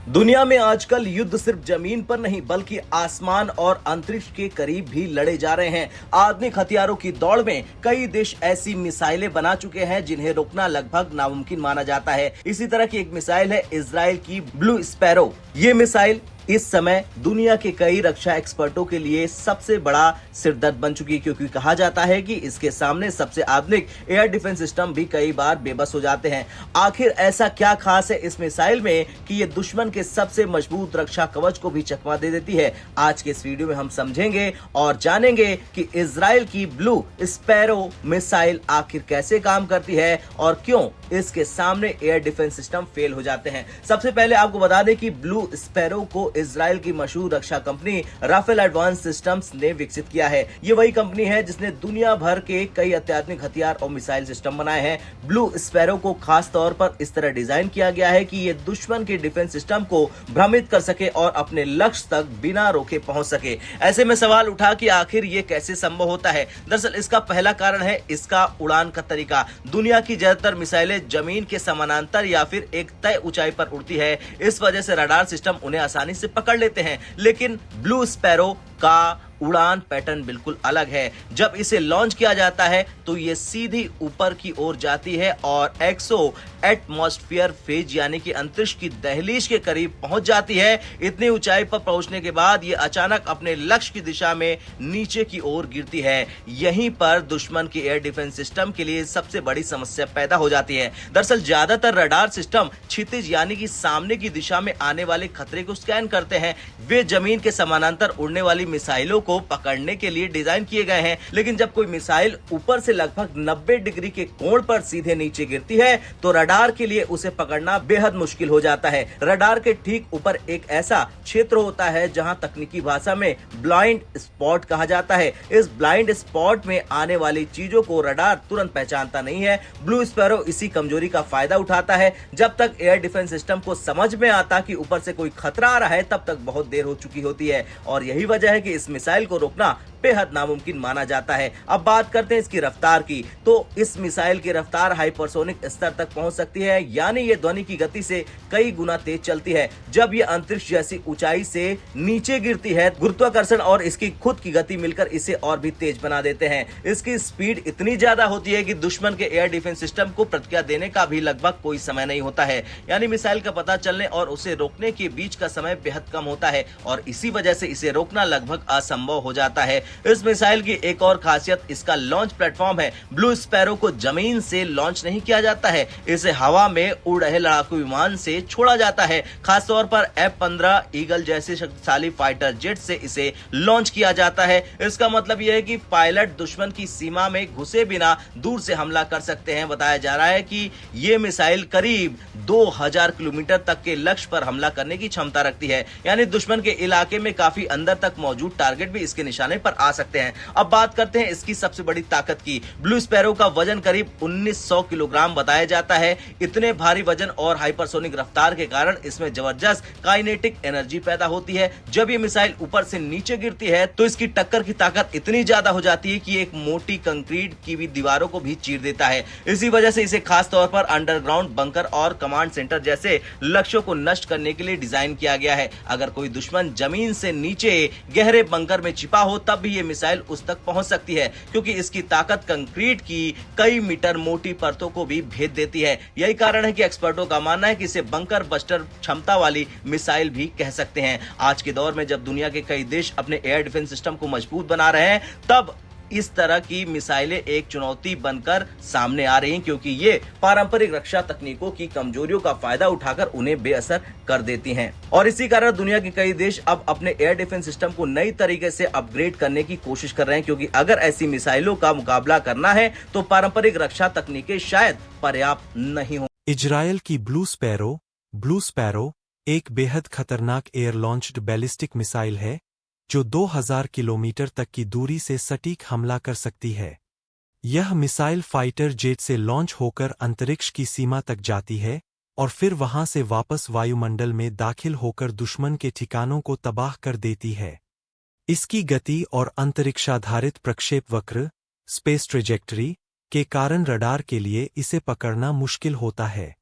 दुनिया में आजकल युद्ध सिर्फ जमीन पर नहीं बल्कि आसमान और अंतरिक्ष के करीब भी लड़े जा रहे हैं। आधुनिक हथियारों की दौड़ में कई देश ऐसी मिसाइलें बना चुके हैं जिन्हें रोकना लगभग नामुमकिन माना जाता है। इसी तरह की एक मिसाइल है इजराइल की ब्लू स्पैरो। ये मिसाइल इस समय दुनिया के कई रक्षा एक्सपर्टों के लिए सबसे बड़ा सिरदर्द बन चुकी है, क्योंकि कहा जाता है कि इसके सामने सबसे आधुनिक एयर डिफेंस सिस्टम भी कई बार बेबस हो जाते हैं। आखिर ऐसा क्या खास है इस मिसाइल में कि ये दुश्मन के सबसे मजबूत रक्षा कवच को भी चकमा दे देती है? आज के इस वीडियो में हम समझेंगे और जानेंगे कि इजराइल की ब्लू स्पैरो मिसाइल आखिर कैसे काम करती है और क्यों इसके सामने एयर डिफेंस सिस्टम फेल हो जाते हैं। सबसे पहले आपको बता दें कि ब्लू स्पैरो को इजराइल की मशहूर रक्षा कंपनी राफेल एडवांस सिस्टम्स ने विकसित किया है। ये वही कंपनी है जिसने दुनिया भर के कई अत्याधुनिक हथियार और मिसाइल सिस्टम बनाए हैं। ब्लू स्पैरो को खास तौर पर इस तरह डिजाइन किया गया है कि ये दुश्मन के डिफेंस सिस्टम को भ्रमित कर सके और अपने लक्ष्य तक बिना रोके पहुंच सके। ऐसे में सवाल उठा कि आखिर ये कैसे संभव होता है। दरअसल इसका पहला कारण है इसका उड़ान का तरीका। दुनिया की ज्यादातर मिसाइलें जमीन के समानांतर या फिर एक तय ऊंचाई पर उड़ती है। इस वजह से रडार सिस्टम उन्हें आसानी से पकड़ लेते हैं, लेकिन ब्लू स्पैरो का उड़ान पैटर्न बिल्कुल अलग है। जब इसे लॉन्च किया जाता है तो ये सीधी ऊपर की ओर जाती है और 100 एटमॉस्फेयर फेज यानी कि अंतरिक्ष की दहलीज के करीब पहुंच जाती है। इतनी ऊंचाई पर पहुंचने के बाद ये अचानक अपने लक्ष्य की दिशा में नीचे की ओर गिरती है। यहीं पर दुश्मन की एयर डिफेंस सिस्टम के लिए सबसे बड़ी समस्या पैदा हो जाती है। दरअसल ज्यादातर रडार सिस्टम क्षितिज यानी कि सामने की दिशा में आने वाले खतरे को स्कैन करते हैं। वे जमीन के समानांतर उड़ने वाली मिसाइलों को पकड़ने के लिए डिजाइन किए गए हैं, लेकिन जब कोई मिसाइल ऊपर से लगभग 90 डिग्री के कोण पर सीधे नीचे गिरती है तो रडार के लिए उसे पकड़ना बेहद मुश्किल हो जाता है। रडार के ठीक ऊपर एक ऐसा क्षेत्र होता है जहां तकनीकी भाषा में ब्लाइंड स्पॉट कहा जाता है। इस ब्लाइंड स्पॉट में आने वाली चीजों को रडार तुरंत पहचानता नहीं है। ब्लू स्पैरो इसी कमजोरी का फायदा उठाता है। जब तक एयर डिफेंस सिस्टम को समझ में आता कि ऊपर से कोई खतरा आ रहा है तब तक बहुत देर हो चुकी होती है, और यही वजह है कि इस मिसाइल को रोकना बेहद नामुमकिन माना जाता है। अब बात करते हैं इसकी रफ्तार की, तो इस मिसाइल की रफ्तार हाइपरसोनिक स्तर तक पहुंच सकती है, यानी ये ध्वनि की गति से कई गुना तेज चलती है। जब ये अंतरिक्ष जैसी ऊंचाई से नीचे गिरती है, गुरुत्वाकर्षण और इसकी खुद की गति मिलकर इसे और भी तेज बना देते हैं। इसकी स्पीड इतनी ज्यादा होती है कि दुश्मन के एयर डिफेंस सिस्टम को प्रतिक्रिया देने का भी लगभग कोई समय नहीं होता है, यानी मिसाइल का पता चलने और उसे रोकने के बीच का समय बेहद कम होता है, और इसी वजह से इसे रोकना लगभग असंभव हो जाता है। इस मिसाइल की एक और खासियत इसका लॉन्च प्लेटफॉर्म है। ब्लू स्पैरो को जमीन से लॉन्च नहीं किया जाता है, इसे हवा में उड़ रहे लड़ाकू विमान से छोड़ा जाता है। खासतौर पर F-15 ईगल जैसे शक्तिशाली फाइटर जेट से इसे लॉन्च किया जाता है। इसका मतलब यह है कि पायलट दुश्मन की सीमा में घुसे बिना दूर से हमला कर सकते हैं। बताया जा रहा है कि यह मिसाइल करीब 2000 किलोमीटर तक के लक्ष्य पर हमला करने की क्षमता रखती है, यानी दुश्मन के इलाके में काफी अंदर तक मौजूद टारगेट भी इसके निशाने पर आ सकते हैं। अब बात करते हैं इसकी सबसे बड़ी ताकत की। ब्लू स्पैरो का वजन करीब 1900 किलोग्राम बताया जाता है। इतने भारी वजन और हाइपरसोनिक रफ्तार के कारण इसमें जबरदस्त काइनेटिक एनर्जी पैदा होती है। जब ये मिसाइल ऊपर से नीचे गिरती है तो इसकी टक्कर की ताकत इतनी ज्यादा हो जाती है कि एक मोटी कंक्रीट की भी दीवारों को भी चीर देता है। इसी वजह से इसे खास तौर पर अंडरग्राउंड बंकर और कमांड सेंटर जैसे लक्ष्यों को नष्ट करने के लिए डिजाइन किया गया है। अगर कोई दुश्मन जमीन से नीचे गहरे बंकर में छिपा हो तब भी ये मिसाइल उस तक पहुंच सकती है, क्योंकि इसकी ताकत कंक्रीट की कई मीटर मोटी परतों को भी भेद देती है। यही कारण है कि एक्सपर्टों का मानना है कि इसे बंकर बस्टर क्षमता वाली मिसाइल भी कह सकते हैं। आज के दौर में जब दुनिया के कई देश अपने एयर डिफेंस सिस्टम को मजबूत बना रहे हैं तब इस तरह की मिसाइलें एक चुनौती बनकर सामने आ रही हैं, क्योंकि ये पारंपरिक रक्षा तकनीकों की कमजोरियों का फायदा उठाकर उन्हें बेअसर कर देती हैं। और इसी कारण दुनिया के कई देश अब अपने एयर डिफेंस सिस्टम को नई तरीके से अपग्रेड करने की कोशिश कर रहे हैं, क्योंकि अगर ऐसी मिसाइलों का मुकाबला करना है तो पारंपरिक रक्षा तकनीकें शायद पर्याप्त नहीं हो। इजरायल की ब्लू स्पैरो एक बेहद खतरनाक एयर लॉन्च्ड बैलिस्टिक मिसाइल है जो 2000 किलोमीटर तक की दूरी से सटीक हमला कर सकती है। यह मिसाइल फाइटर जेट से लॉन्च होकर अंतरिक्ष की सीमा तक जाती है और फिर वहां से वापस वायुमंडल में दाखिल होकर दुश्मन के ठिकानों को तबाह कर देती है। इसकी गति और अंतरिक्षाधारित प्रक्षेप वक्र स्पेस ट्रेजेक्टरी के कारण रडार के लिए इसे पकड़ना मुश्किल होता है।